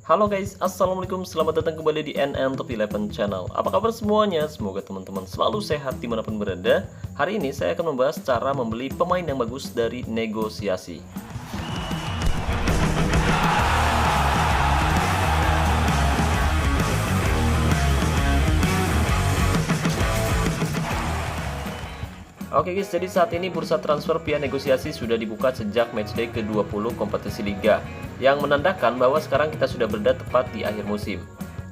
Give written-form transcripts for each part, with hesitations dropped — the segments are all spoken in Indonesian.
Halo guys, assalamualaikum, selamat datang kembali di NN Top 11 Channel. Apa kabar semuanya? Semoga teman-teman selalu sehat dimanapun berada. Hari ini saya akan membahas cara membeli pemain yang bagus dari negosiasi. Oke guys, jadi saat ini bursa transfer via negosiasi sudah dibuka sejak matchday ke-20 kompetisi liga, yang menandakan bahwa sekarang kita sudah berada tepat di akhir musim.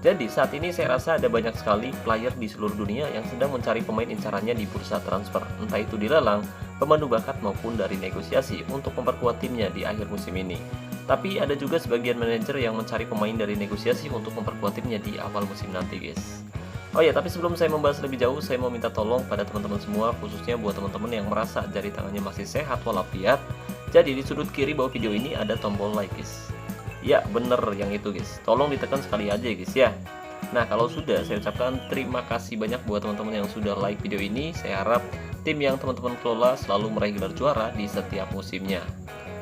Jadi saat ini saya rasa ada banyak sekali player di seluruh dunia yang sedang mencari pemain incarannya di bursa transfer, entah itu dilelang, pemandu bakat maupun dari negosiasi untuk memperkuat timnya di akhir musim ini. Tapi ada juga sebagian manajer yang mencari pemain dari negosiasi untuk memperkuat timnya di awal musim nanti guys. Oh ya, tapi sebelum saya membahas lebih jauh, saya mau minta tolong pada teman-teman semua, khususnya buat teman-teman yang merasa jari tangannya masih sehat walafiat. Jadi di sudut kiri bawah video ini ada tombol like guys. Ya bener yang itu guys, tolong ditekan sekali aja guys ya. Nah kalau sudah, saya ucapkan terima kasih banyak buat teman-teman yang sudah like video ini. Saya harap tim yang teman-teman kelola selalu meraih gelar juara di setiap musimnya.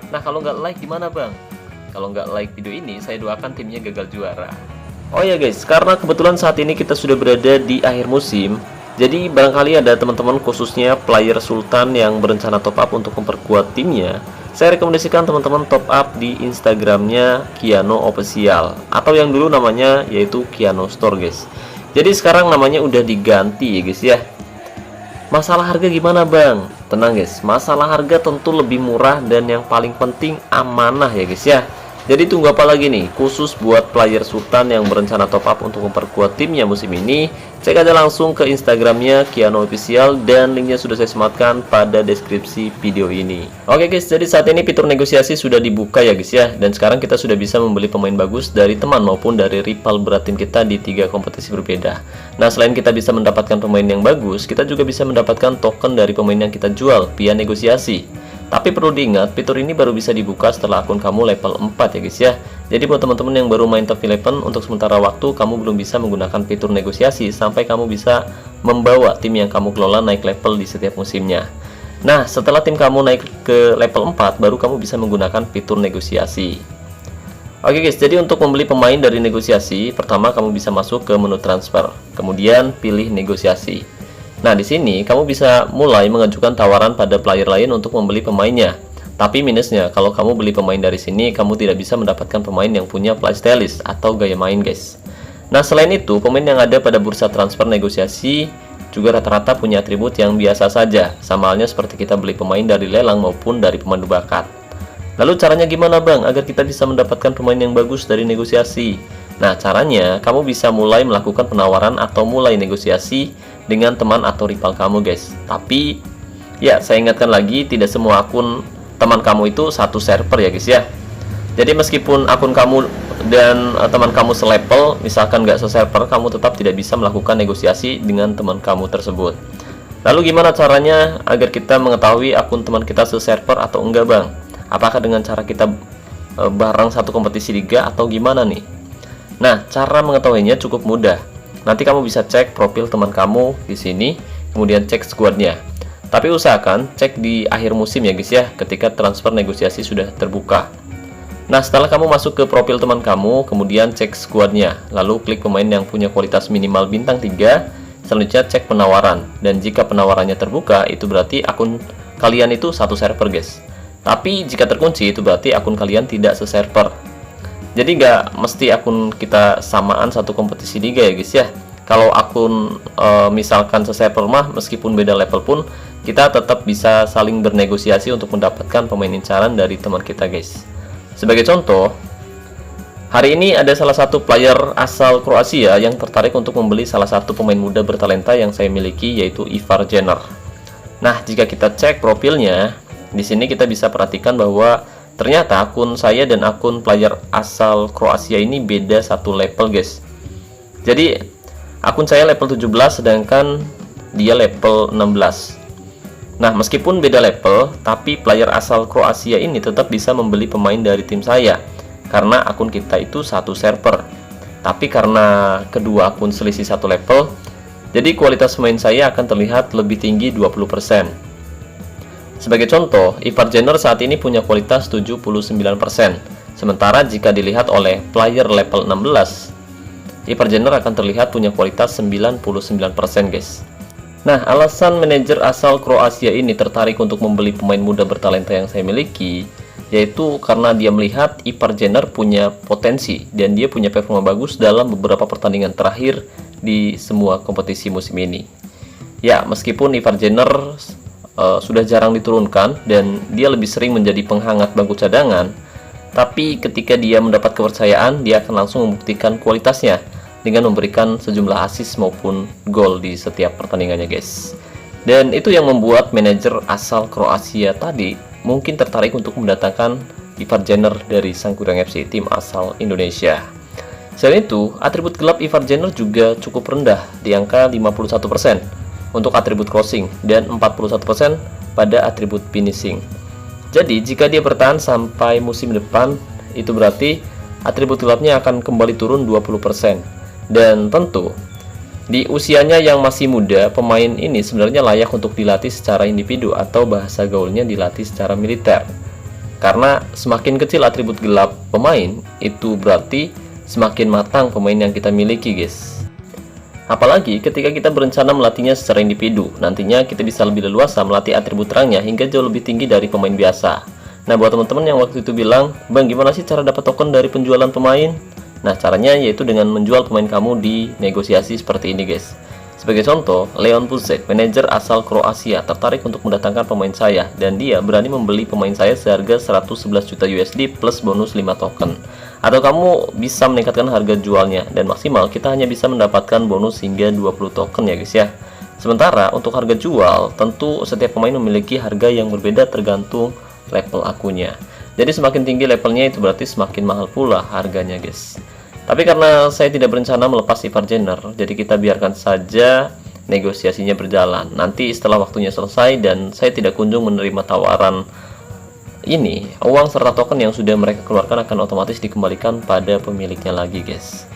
Nah kalau nggak like gimana bang? Kalau nggak like video ini, saya doakan timnya gagal juara. Oh ya guys, karena kebetulan saat ini kita sudah berada di akhir musim, jadi barangkali ada teman-teman khususnya player Sultan yang berencana top up untuk memperkuat timnya. Saya rekomendasikan teman-teman top up di Instagramnya Kiano Official, atau yang dulu namanya yaitu Kiano Store guys. Jadi sekarang namanya udah diganti ya guys ya. Masalah harga gimana bang? Tenang guys, masalah harga tentu lebih murah dan yang paling penting amanah ya guys ya. Jadi tunggu apa lagi nih, khusus buat player Sultan yang berencana top up untuk memperkuat timnya musim ini, cek aja langsung ke Instagramnya Kiano Official dan linknya sudah saya sematkan pada deskripsi video ini. Oke guys, jadi saat ini fitur negosiasi sudah dibuka ya guys ya, dan sekarang kita sudah bisa membeli pemain bagus dari teman maupun dari rival berat tim kita di 3 kompetisi berbeda. Nah selain kita bisa mendapatkan pemain yang bagus, kita juga bisa mendapatkan token dari pemain yang kita jual via negosiasi. Tapi perlu diingat, fitur ini baru bisa dibuka setelah akun kamu level 4 ya guys ya. Jadi buat teman-teman yang baru main Top 11, untuk sementara waktu kamu belum bisa menggunakan fitur negosiasi sampai kamu bisa membawa tim yang kamu kelola naik level di setiap musimnya. Nah, setelah tim kamu naik ke level 4, baru kamu bisa menggunakan fitur negosiasi. Oke guys, jadi untuk membeli pemain dari negosiasi, pertama kamu bisa masuk ke menu transfer, kemudian pilih negosiasi. Nah, di sini kamu bisa mulai mengajukan tawaran pada player lain untuk membeli pemainnya. Tapi minusnya, kalau kamu beli pemain dari sini, kamu tidak bisa mendapatkan pemain yang punya playstylist atau gaya main, guys. Nah, selain itu, pemain yang ada pada bursa transfer negosiasi juga rata-rata punya atribut yang biasa saja, sama halnya seperti kita beli pemain dari lelang maupun dari pemandu bakat. Lalu caranya gimana, Bang, agar kita bisa mendapatkan pemain yang bagus dari negosiasi? Nah, caranya kamu bisa mulai melakukan penawaran atau mulai negosiasi dengan teman atau rival kamu guys. Tapi ya saya ingatkan lagi, tidak semua akun teman kamu itu satu server ya guys ya. Jadi meskipun akun kamu dan teman kamu selevel, misalkan nggak se-server, kamu tetap tidak bisa melakukan negosiasi dengan teman kamu tersebut. Lalu gimana caranya agar kita mengetahui akun teman kita se-server atau enggak bang? Apakah dengan cara kita bareng satu kompetisi liga atau gimana nih? Nah, cara mengetahuinya cukup mudah. Nanti kamu bisa cek profil teman kamu di sini, kemudian cek squadnya. Tapi usahakan cek di akhir musim ya guys ya, ketika transfer negosiasi sudah terbuka. Nah, setelah kamu masuk ke profil teman kamu, kemudian cek squadnya, lalu klik pemain yang punya kualitas minimal bintang 3, selanjutnya cek penawaran. Dan jika penawarannya terbuka, itu berarti akun kalian itu satu server guys. Tapi jika terkunci, itu berarti akun kalian tidak se-server. Jadi nggak mesti akun kita samaan satu kompetisi liga ya guys ya. Kalau akun misalkan se-server mah, meskipun beda level pun, kita tetap bisa saling bernegosiasi untuk mendapatkan pemain incaran dari teman kita guys. Sebagai contoh, hari ini ada salah satu player asal Kroasia yang tertarik untuk membeli salah satu pemain muda bertalenta yang saya miliki, yaitu Ivar Jenner. Nah, jika kita cek profilnya, di sini kita bisa perhatikan bahwa ternyata akun saya dan akun player asal Kroasia ini beda satu level guys. Jadi akun saya level 17 sedangkan dia level 16. Nah, meskipun beda level, tapi player asal Kroasia ini tetap bisa membeli pemain dari tim saya karena akun kita itu satu server. Tapi karena kedua akun selisih satu level, jadi kualitas pemain saya akan terlihat lebih tinggi 20%. Sebagai contoh, Ivar Jenner saat ini punya kualitas 79%, Sementara jika dilihat oleh player level 16, Ivar Jenner akan terlihat punya kualitas 99% guys. Nah, alasan manajer asal Kroasia ini tertarik untuk membeli pemain muda bertalenta yang saya miliki, yaitu karena dia melihat Ivar Jenner punya potensi dan dia punya performa bagus dalam beberapa pertandingan terakhir di semua kompetisi musim ini. Ya, meskipun Ivar Jenner sudah jarang diturunkan dan dia lebih sering menjadi penghangat bangku cadangan, tapi ketika dia mendapat kepercayaan, dia akan langsung membuktikan kualitasnya dengan memberikan sejumlah assist maupun gol di setiap pertandingannya guys. Dan itu yang membuat manajer asal Kroasia tadi mungkin tertarik untuk mendatangkan Ivar Jenner dari Sangkuriang FC, tim asal Indonesia. Selain itu, atribut gelap Ivar Jenner juga cukup rendah di angka 51% untuk atribut crossing dan 41% pada atribut finishing. Jadi jika dia bertahan sampai musim depan, itu berarti atribut gelapnya akan kembali turun 20%. Dan tentu di usianya yang masih muda, pemain ini sebenarnya layak untuk dilatih secara individu atau bahasa gaulnya dilatih secara militer. Karena semakin kecil atribut gelap pemain, itu berarti semakin matang pemain yang kita miliki guys. Apalagi ketika kita berencana melatihnya secara individu, nantinya kita bisa lebih leluasa melatih atribut terangnya hingga jauh lebih tinggi dari pemain biasa. Nah, buat teman-teman yang waktu itu bilang, "Bang, gimana sih cara dapat token dari penjualan pemain?" Nah, caranya yaitu dengan menjual pemain kamu di negosiasi seperti ini guys. Sebagai contoh, Leon Pušek, manajer asal Kroasia, tertarik untuk mendatangkan pemain saya dan dia berani membeli pemain saya seharga 111 juta USD plus bonus 5 token. Atau kamu bisa meningkatkan harga jualnya dan maksimal kita hanya bisa mendapatkan bonus hingga 20 token ya guys ya. Sementara untuk harga jual, tentu setiap pemain memiliki harga yang berbeda tergantung level akunnya. Jadi semakin tinggi levelnya itu berarti semakin mahal pula harganya guys. Tapi karena saya tidak berencana melepas Ivar Jenner, jadi kita biarkan saja negosiasinya berjalan. Nanti setelah waktunya selesai dan saya tidak kunjung menerima tawaran ini, uang serta token yang sudah mereka keluarkan akan otomatis dikembalikan pada pemiliknya lagi guys.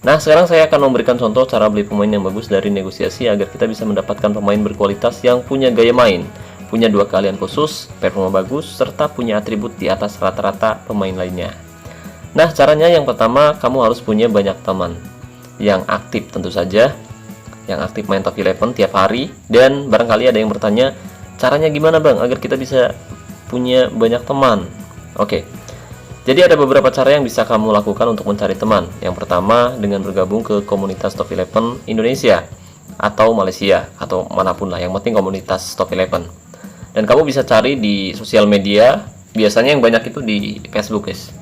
Nah, sekarang saya akan memberikan contoh cara beli pemain yang bagus dari negosiasi agar kita bisa mendapatkan pemain berkualitas yang punya gaya main, punya 2 keahlian khusus, performa bagus, serta punya atribut di atas rata-rata pemain lainnya. Nah, caranya yang pertama, kamu harus punya banyak teman yang aktif tentu saja, yang aktif main top 11 tiap hari. Dan barangkali ada yang bertanya, caranya gimana bang agar kita bisa punya banyak teman? Oke, jadi ada beberapa cara yang bisa kamu lakukan untuk mencari teman. Yang pertama, dengan bergabung ke komunitas top 11 Indonesia atau Malaysia atau manapun lah, yang penting komunitas top 11. Dan kamu bisa cari di sosial media, biasanya yang banyak itu di Facebook guys.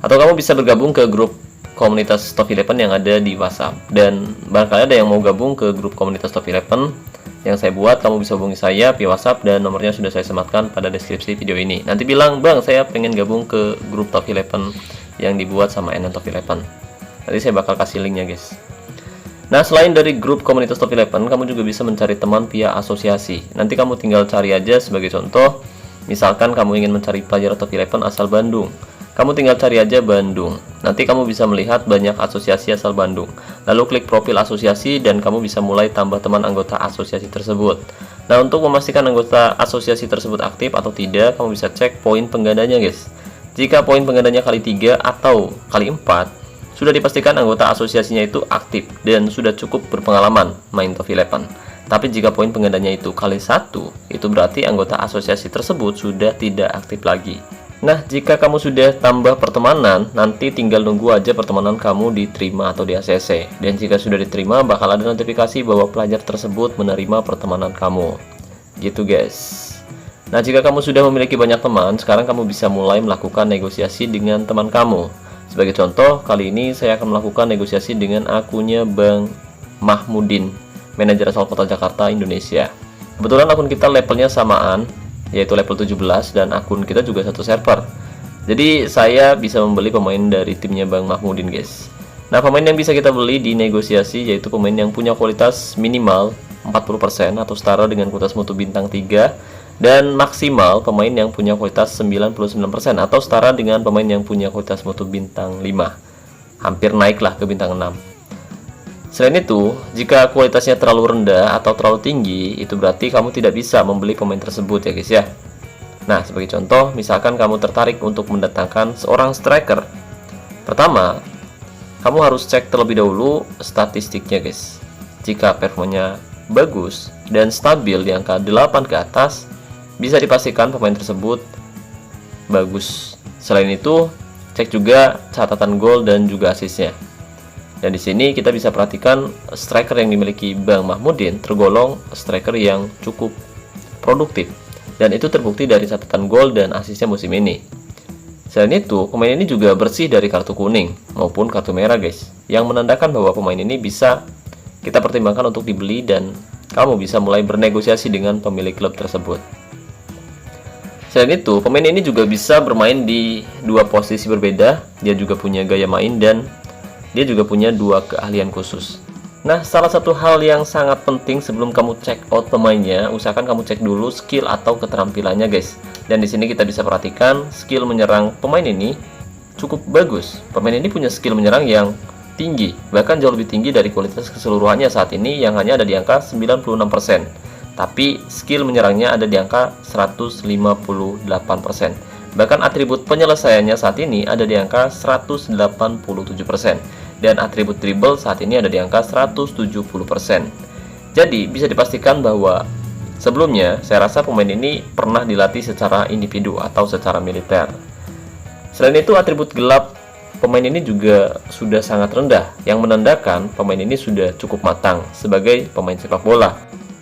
Atau kamu bisa bergabung ke grup komunitas top 11 yang ada di WhatsApp. Dan barangkali ada yang mau gabung ke grup komunitas top 11 yang saya buat, kamu bisa hubungi saya via WhatsApp dan nomornya sudah saya sematkan pada deskripsi video ini. Nanti bilang, bang saya pengen gabung ke grup top 11 yang dibuat sama NN top 11. Nanti saya bakal kasih linknya guys. Nah, selain dari grup komunitas top 11, kamu juga bisa mencari teman via asosiasi. Nanti kamu tinggal cari aja sebagai contoh. Misalkan kamu ingin mencari player top 11 asal Bandung. Kamu tinggal cari aja Bandung. Nanti kamu bisa melihat banyak asosiasi asal Bandung. Lalu klik profil asosiasi dan kamu bisa mulai tambah teman anggota asosiasi tersebut. Nah, untuk memastikan anggota asosiasi tersebut aktif atau tidak, kamu bisa cek poin penggandanya guys. Jika poin penggandanya kali 3 atau kali 4, sudah dipastikan anggota asosiasinya itu aktif dan sudah cukup berpengalaman main top 11. Tapi jika poin penggandanya itu kali 1, itu berarti anggota asosiasi tersebut sudah tidak aktif lagi. Nah, jika kamu sudah tambah pertemanan, nanti tinggal nunggu aja pertemanan kamu diterima atau di ACC. Dan jika sudah diterima, bakal ada notifikasi bahwa pelajar tersebut menerima pertemanan kamu. Gitu guys. Nah, jika kamu sudah memiliki banyak teman, sekarang kamu bisa mulai melakukan negosiasi dengan teman kamu. Sebagai contoh, kali ini saya akan melakukan negosiasi dengan akunnya Bang Mahmudin, manajer asal Kota Jakarta, Indonesia. Kebetulan akun kita levelnya samaan, yaitu level 17, dan akun kita juga satu server. Jadi saya bisa membeli pemain dari timnya Bang Mahmudin guys. Nah, pemain yang bisa kita beli di negosiasi yaitu pemain yang punya kualitas minimal 40% atau setara dengan kualitas mutu bintang 3, dan maksimal pemain yang punya kualitas 99% atau setara dengan pemain yang punya kualitas mutu bintang 5. Hampir naiklah ke bintang 6. Selain itu, jika kualitasnya terlalu rendah atau terlalu tinggi, itu berarti kamu tidak bisa membeli pemain tersebut ya guys ya. Nah, sebagai contoh, misalkan kamu tertarik untuk mendatangkan seorang striker. Pertama, kamu harus cek terlebih dahulu statistiknya, guys. Jika performanya bagus dan stabil di angka 8 ke atas, bisa dipastikan pemain tersebut bagus. Selain itu, cek juga catatan gol dan juga asisnya. Dan di sini kita bisa perhatikan striker yang dimiliki Bang Mahmudin tergolong striker yang cukup produktif. Dan itu terbukti dari catatan gol dan asisnya musim ini. Selain itu, pemain ini juga bersih dari kartu kuning maupun kartu merah, guys, yang menandakan bahwa pemain ini bisa kita pertimbangkan untuk dibeli dan kamu bisa mulai bernegosiasi dengan pemilik klub tersebut. Selain itu, pemain ini juga bisa bermain di dua posisi berbeda. Dia juga punya gaya main dan dia juga punya dua keahlian khusus. Nah, salah satu hal yang sangat penting sebelum kamu check out pemainnya, usahakan kamu cek dulu skill atau keterampilannya, guys. Dan di sini kita bisa perhatikan skill menyerang pemain ini cukup bagus. Pemain ini punya skill menyerang yang tinggi, bahkan jauh lebih tinggi dari kualitas keseluruhannya saat ini yang hanya ada di angka 96%. Tapi skill menyerangnya ada di angka 158%. Bahkan atribut penyelesaiannya saat ini ada di angka 187%. Dan atribut dribble saat ini ada di angka 170%. Jadi bisa dipastikan bahwa sebelumnya saya rasa pemain ini pernah dilatih secara individu atau secara militer. Selain itu, atribut gelap pemain ini juga sudah sangat rendah, yang menandakan pemain ini sudah cukup matang sebagai pemain sepak bola.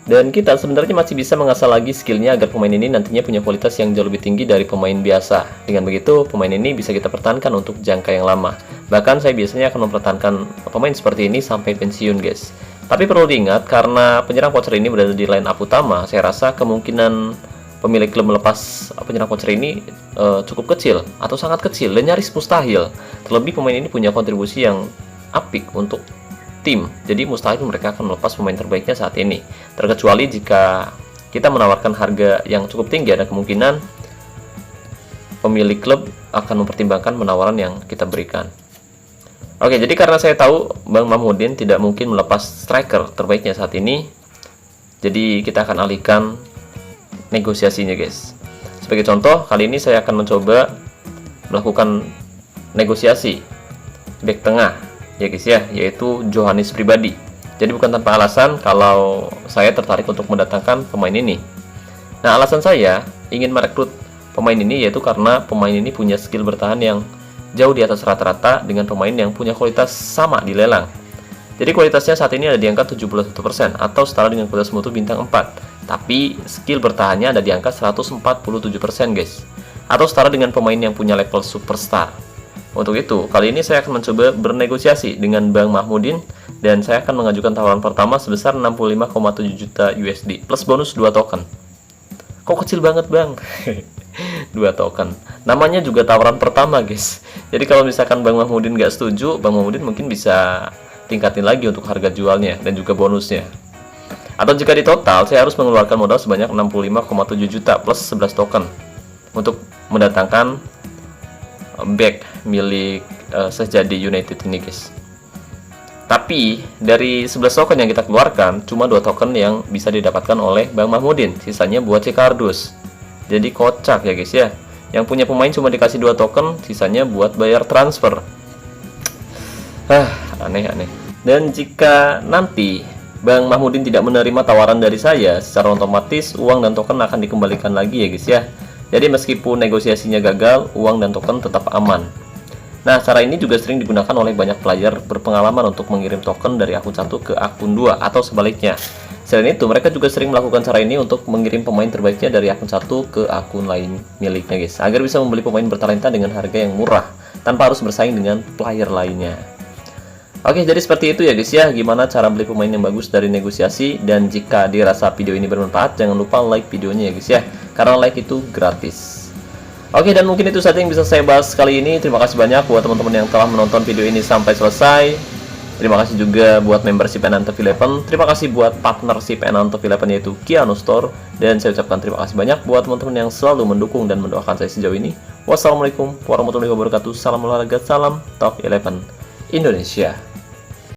Dan kita sebenarnya masih bisa mengasah lagi skillnya agar pemain ini nantinya punya kualitas yang jauh lebih tinggi dari pemain biasa. Dengan begitu, pemain ini bisa kita pertahankan untuk jangka yang lama. Bahkan saya biasanya akan mempertahankan pemain seperti ini sampai pensiun, guys. Tapi perlu diingat, karena penyerang voucher ini berada di line up utama, saya rasa kemungkinan pemilik klub melepas penyerang voucher ini cukup kecil atau sangat kecil dan nyaris mustahil. Terlebih pemain ini punya kontribusi yang apik untuk tim, jadi mustahil mereka akan melepas pemain terbaiknya saat ini, terkecuali jika kita menawarkan harga yang cukup tinggi. Ada kemungkinan pemilik klub akan mempertimbangkan penawaran yang kita berikan. Oke, jadi karena saya tahu Bang Mahmudin tidak mungkin melepas striker terbaiknya saat ini, jadi kita akan alihkan negosiasinya, guys. Sebagai contoh, kali ini saya akan mencoba melakukan negosiasi back tengah, ya guys ya, yaitu Johannes Pribadi. Jadi bukan tanpa alasan kalau saya tertarik untuk mendatangkan pemain ini. Nah, alasan saya ingin merekrut pemain ini yaitu karena pemain ini punya skill bertahan yang jauh di atas rata-rata dengan pemain yang punya kualitas sama di lelang. Jadi kualitasnya saat ini ada di angka 71% atau setara dengan kualitas mutu bintang 4. Tapi skill bertahannya ada di angka 147%, guys. Atau setara dengan pemain yang punya level superstar. Untuk itu, kali ini saya akan mencoba bernegosiasi dengan Bang Mahmudin dan saya akan mengajukan tawaran pertama sebesar 65,7 juta USD plus bonus 2 token. Kok kecil banget, Bang? 2 token. Namanya juga tawaran pertama, guys. Jadi kalau misalkan Bang Mahmudin nggak setuju, Bang Mahmudin mungkin bisa tingkatin lagi untuk harga jualnya dan juga bonusnya. Atau jika di total, saya harus mengeluarkan modal sebanyak 65,7 juta plus 11 token untuk mendatangkan back milik Sejadi United ini, guys. Tapi dari 11 token yang kita keluarkan, cuma 2 token yang bisa didapatkan oleh Bang Mahmudin, sisanya buat si kardus. Jadi kocak ya, guys ya. Yang punya pemain cuma dikasih 2 token, sisanya buat bayar transfer. Aneh-aneh. Dan jika nanti Bang Mahmudin tidak menerima tawaran dari saya, secara otomatis uang dan token akan dikembalikan lagi ya, guys ya. Jadi meskipun negosiasinya gagal, uang dan token tetap aman. Nah, cara ini juga sering digunakan oleh banyak player berpengalaman untuk mengirim token dari akun 1 ke akun 2 atau sebaliknya. Selain itu, mereka juga sering melakukan cara ini untuk mengirim pemain terbaiknya dari akun 1 ke akun lain miliknya, guys, agar bisa membeli pemain bertalenta dengan harga yang murah tanpa harus bersaing dengan player lainnya. Oke, jadi seperti itu ya, guys ya, gimana cara beli pemain yang bagus dari negosiasi. Dan jika dirasa video ini bermanfaat, jangan lupa like videonya ya, guys ya, karena like itu gratis. Oke, dan mungkin itu saja yang bisa saya bahas kali ini. Terima kasih banyak buat teman-teman yang telah menonton video ini sampai selesai. Terima kasih juga buat membership Enantov 11. Terima kasih buat partnership Enantov 11 yaitu Kiano Store. Dan saya ucapkan terima kasih banyak buat teman-teman yang selalu mendukung dan mendoakan saya sejauh ini. Wassalamualaikum warahmatullahi wabarakatuh. Salam olahraga, salam Top 11 Indonesia.